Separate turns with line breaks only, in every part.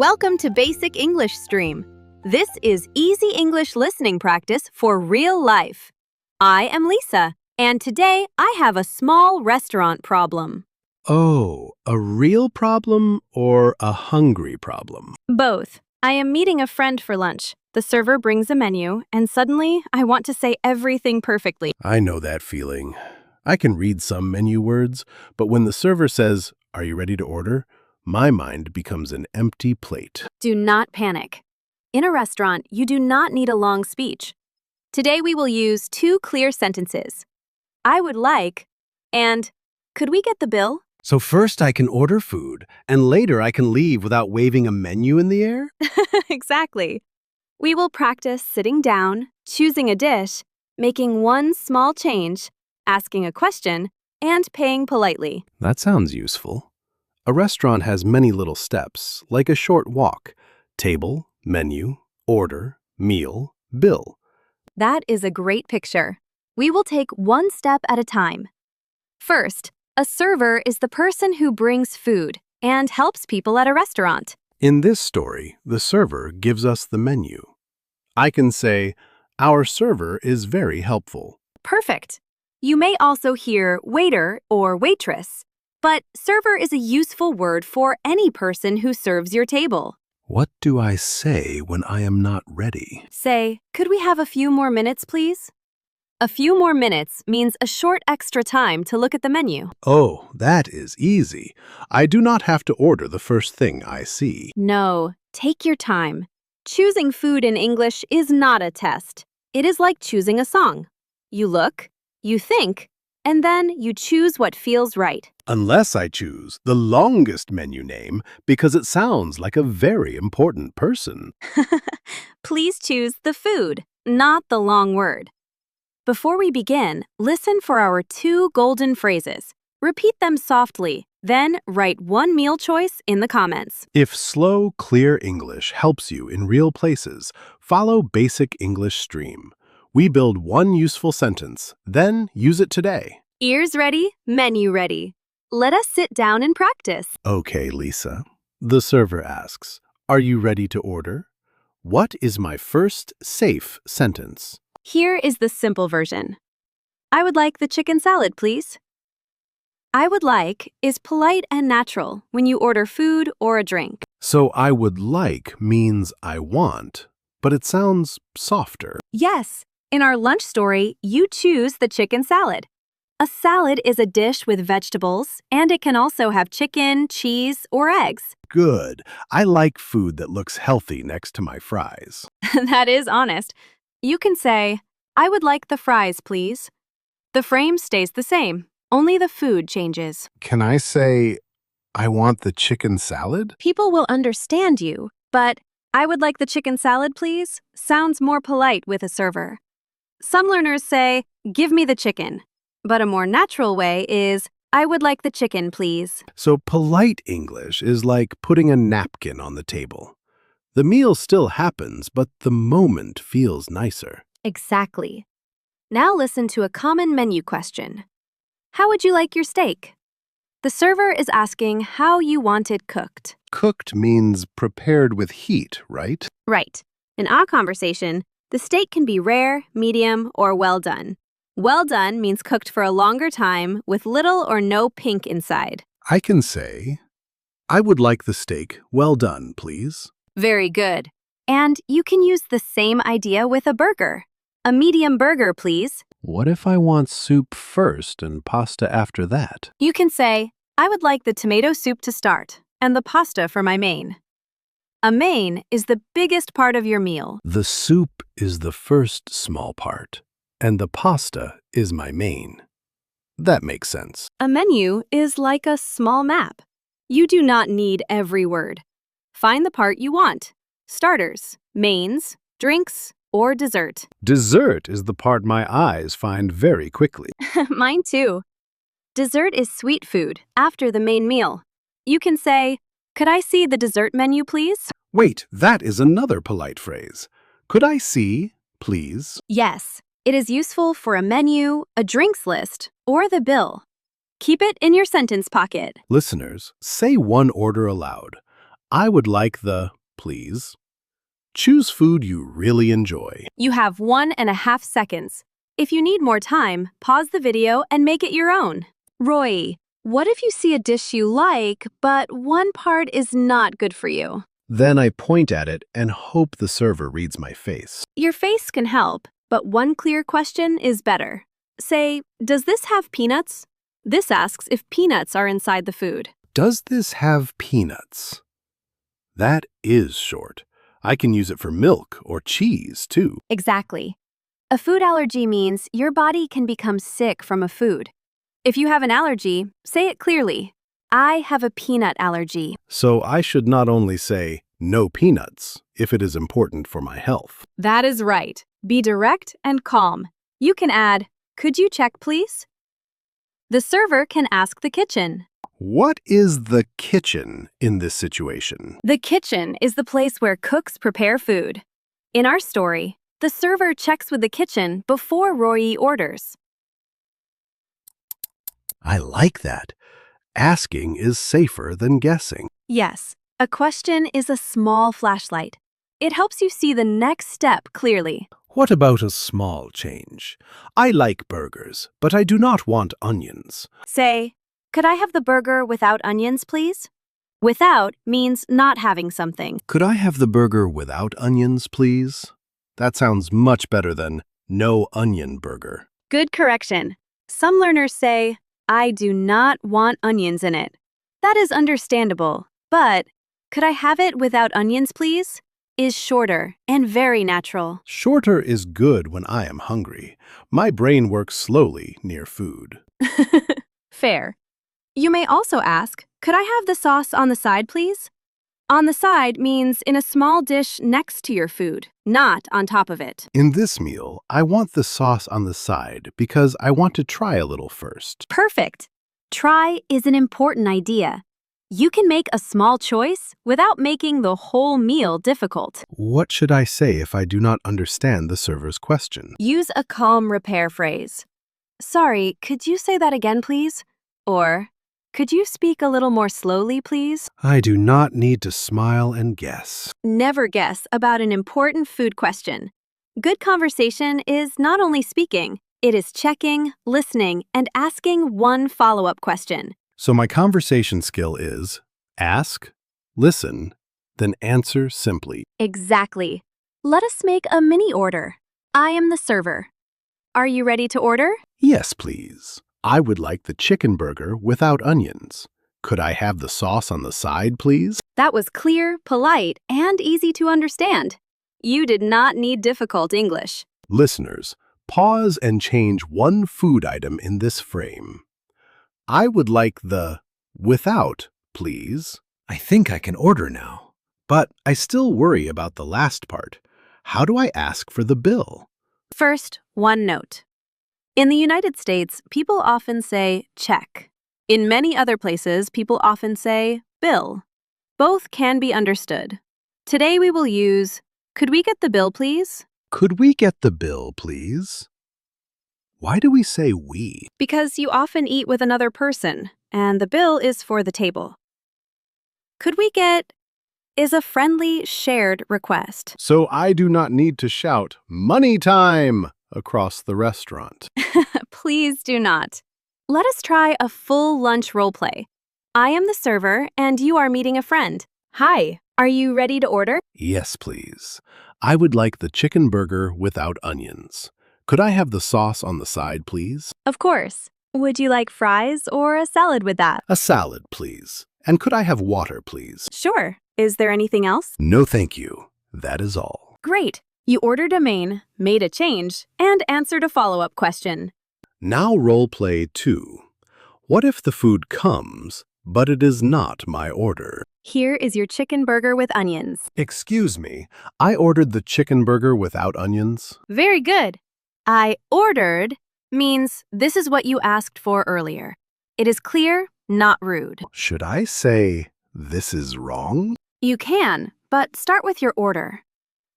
Welcome to Basic English Stream. This is easy English listening practice for real life. I am Lisa, and today I have a small restaurant problem.
Oh, a real problem or a hungry problem?
Both. I am meeting a friend for lunch. The server brings a menu, and suddenly I want to say everything perfectly.
I know that feeling. I can read some menu words, but when the server says, "Are you ready to order?" my mind becomes an empty plate.
Do not panic. In a restaurant, you do not need a long speech. Today we will use 2 clear sentences. I would like, and could we get the bill?
So first I can order food, and later I can leave without waving a menu in the air?
Exactly. We will practice sitting down, choosing a dish, making one small change, asking a question, and paying politely.
That sounds useful. A restaurant has many little steps, like a short walk: table, menu, order, meal, bill.
That is a great picture. We will take one step at a time. First, a server is the person who brings food and helps people at a restaurant.
In this story, the server gives us the menu. I can say, "Our server is very helpful."
Perfect. You may also hear waiter or waitress, but server is a useful word for any person who serves your table.
What do I say when I am not ready?
Say, could we have a few more minutes, please? A few more minutes means a short extra time to look at the menu.
Oh, that is easy. I do not have to order the first thing I see.
No, take your time. Choosing food in English is not a test. It is like choosing a song. You look, you think, and then you choose what feels right.
Unless I choose the longest menu name because it sounds like a very important person.
Please choose the food, not the long word. Before we begin, listen for our 2 golden phrases. Repeat them softly, then write one meal choice in the comments.
If slow, clear English helps you in real places, follow Basic English Stream. We build one useful sentence, then use it today.
Ears ready, menu ready. Let us sit down and practice.
Okay, Lisa. The server asks, "Are you ready to order?" What is my first safe sentence?
Here is the simple version. I would like the chicken salad, please. I would like is polite and natural when you order food or a drink.
So I would like means I want, but it sounds softer.
Yes, in our lunch story, you choose the chicken salad. A salad is a dish with vegetables, and it can also have chicken, cheese, or eggs.
Good. I like food that looks healthy next to my fries.
That is honest. You can say, I would like the fries, please. The frame stays the same, only the food changes.
Can I say, "I want the chicken salad"?
People will understand you, but I would like the chicken salad, please, sounds more polite with a server. Some learners say, give me the chicken. But a more natural way is, I would like the chicken, please.
So polite English is like putting a napkin on the table. The meal still happens, but the moment feels nicer.
Exactly. Now listen to a common menu question. How would you like your steak? The server is asking how you want it cooked.
Cooked means prepared with heat, right?
Right. In our conversation, the steak can be rare, medium, or well done. Well done means cooked for a longer time with little or no pink inside.
I can say, "I would like the steak well done, please."
Very good. And you can use the same idea with a burger. A medium burger, please.
What if I want soup first and pasta after that?
You can say, I would like the tomato soup to start and the pasta for my main. A main is the biggest part of your meal.
The soup is the first small part, and the pasta is my main. That makes sense.
A menu is like a small map. You do not need every word. Find the part you want. Starters, mains, drinks, or dessert.
Dessert is the part my eyes find very quickly.
Mine too. Dessert is sweet food after the main meal. You can say, could I see the dessert menu, please?
Wait, that is another polite phrase. Could I see, please?
Yes, it is useful for a menu, a drinks list, or the bill. Keep it in your sentence pocket.
Listeners, say one order aloud. I would like the, please. Choose food you really enjoy.
You have 1.5 seconds. If you need more time, pause the video and make it your own. Royi, what if you see a dish you like, but one part is not good for you?
Then I point at it and hope the server reads my face.
Your face can help, but one clear question is better. Say, does this have peanuts? This asks if peanuts are inside the food.
Does this have peanuts? That is short. I can use it for milk or cheese, too.
Exactly. A food allergy means your body can become sick from a food. If you have an allergy, say it clearly. I have a peanut allergy.
So I should not only say, no peanuts, if it is important for my health.
That is right. Be direct and calm. You can add, could you check, please? The server can ask the kitchen.
What is the kitchen in this situation?
The kitchen is the place where cooks prepare food. In our story, the server checks with the kitchen before Royi orders.
I like that. Asking is safer than guessing.
Yes, a question is a small flashlight. It helps you see the next step clearly.
What about a small change? I like burgers, but I do not want onions.
Say, could I have the burger without onions, please? Without means not having something.
Could I have the burger without onions, please? That sounds much better than no onion burger.
Good correction. Some learners say, I do not want onions in it. That is understandable, but could I have it without onions, please? Is shorter and very natural.
Shorter is good when I am hungry. My brain works slowly near food.
Fair. You may also ask, could I have the sauce on the side, please? On the side means in a small dish next to your food, not on top of it.
In this meal, I want the sauce on the side because I want to try a little first.
Perfect. Try is an important idea. You can make a small choice without making the whole meal difficult.
What should I say if I do not understand the server's question?
Use a calm repair phrase. Sorry, could you say that again, please? Or, could you speak a little more slowly, please?
I do not need to smile and guess.
Never guess about an important food question. Good conversation is not only speaking, it is checking, listening, and asking one follow-up question.
So my conversation skill is ask, listen, then answer simply.
Exactly. Let us make a mini order. I am the server. Are you ready to order?
Yes, please. I would like the chicken burger without onions. Could I have the sauce on the side, please?
That was clear, polite, and easy to understand. You did not need difficult English.
Listeners, pause and change one food item in this frame. I would like the without, please. I think I can order now. But I still worry about the last part. How do I ask for the bill?
First, one note. In the United States, people often say check. In many other places, people often say bill. Both can be understood. Today we will use, could we get the bill, please?
Could we get the bill, please? Why do we say we?
Because you often eat with another person, and the bill is for the table. Could we get is a friendly, shared request.
So I do not need to shout, money time, across the restaurant.
Please do not. Let us try a full lunch role play. I am the server, and you are meeting a friend. Hi, are you ready to order?
Yes, please. I would like the chicken burger without onions. Could I have the sauce on the side, please?
Of course. Would you like fries or a salad with that?
A salad, please. And could I have water, please?
Sure. Is there anything else?
No, thank you. That is all.
Great. You ordered a main, made a change, and answered a follow-up question.
Now role play 2. What if the food comes, but it is not my order?
Here is your chicken burger with onions.
Excuse me, I ordered the chicken burger without onions.
Very good. I ordered means this is what you asked for earlier. It is clear, not rude.
Should I say this is wrong?
You can, but start with your order.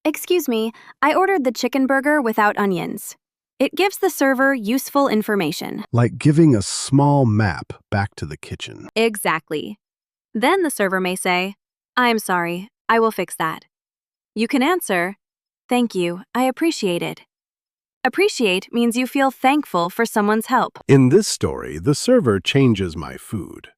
Excuse me, I ordered the chicken burger without onions. It gives the server useful information.
Like giving a small map back to the kitchen.
Exactly. Then the server may say, I'm sorry, I will fix that. You can answer, thank you, I appreciate it. Appreciate means you feel thankful for someone's help.
In this story, the server changes my food.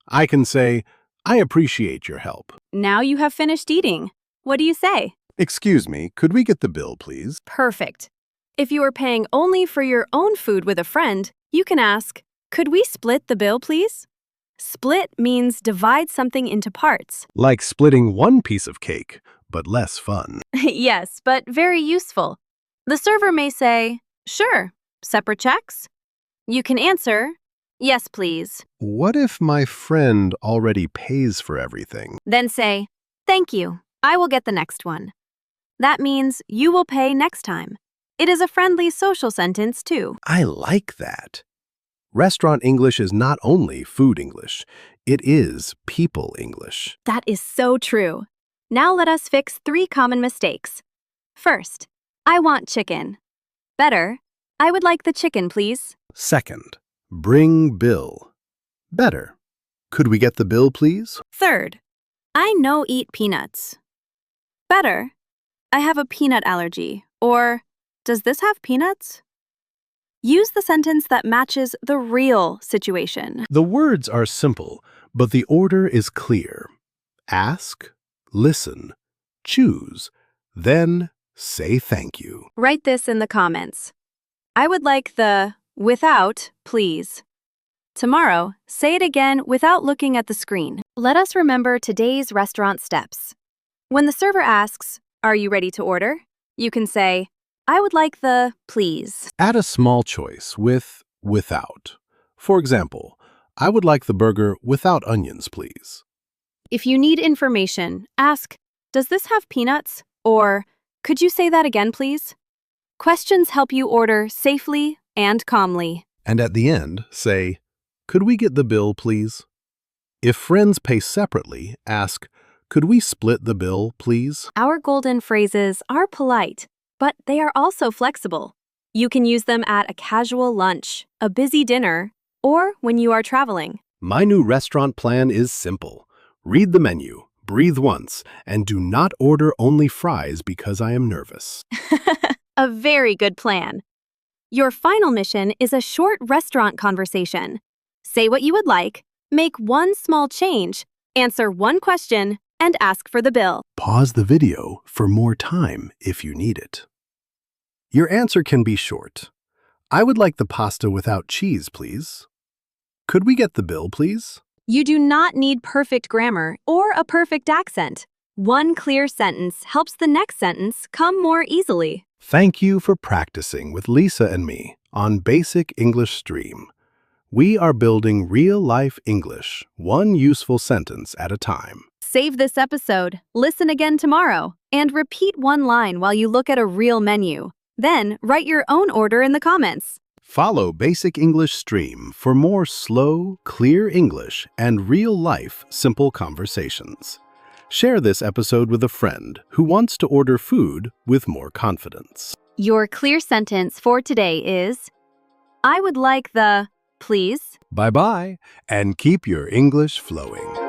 I can say, I appreciate your help.
Now you have finished eating. What do you say?
Excuse me, could we get the bill, please?
Perfect. If you are paying only for your own food with a friend, you can ask, could we split the bill, please? Split means divide something into parts.
Like splitting one piece of cake, but less fun.
Yes, but very useful. The server may say, sure, separate checks? You can answer, yes, please.
What if my friend already pays for everything?
Then say, thank you, I will get the next one. That means you will pay next time. It is a friendly social sentence, too.
I like that. Restaurant English is not only food English, it is people English.
That is so true. Now let us fix 3 common mistakes. First, I want chicken. Better, I would like the chicken, please.
Second, bring bill. Better. Could we get the bill, please?
Third, I no eat peanuts. Better, I have a peanut allergy. Or, does this have peanuts? Use the sentence that matches the real situation.
The words are simple, but the order is clear. Ask, listen, choose, then say thank you.
Write this in the comments. I would like the without, please. Tomorrow, say it again without looking at the screen. Let us remember today's restaurant steps. When the server asks, are you ready to order? You can say, I would like the please.
Add a small choice with without. For example, I would like the burger without onions, please.
If you need information, ask, does this have peanuts? Or, could you say that again, please? Questions help you order safely and calmly.
And at the end, say, could we get the bill, please? If friends pay separately, ask, could we split the bill, please?
Our golden phrases are polite, but they are also flexible. You can use them at a casual lunch, a busy dinner, or when you are traveling.
My new restaurant plan is simple. Read the menu, breathe once, and do not order only fries because I am nervous.
A very good plan. Your final mission is a short restaurant conversation. Say what you would like, make one small change, answer one question, and ask for the bill.
Pause the video for more time if you need it. Your answer can be short. I would like the pasta without cheese, please. Could we get the bill, please?
You do not need perfect grammar or a perfect accent. One clear sentence helps the next sentence come more easily.
Thank you for practicing with Lisa and me on Basic English Stream. We are building real-life English, one useful sentence at a time.
Save this episode, listen again tomorrow, and repeat one line while you look at a real menu. Then write your own order in the comments.
Follow Basic English Stream for more slow, clear English and real-life simple conversations. Share this episode with a friend who wants to order food with more confidence.
Your clear sentence for today is, I would like the please.
Bye-bye, and keep your English flowing.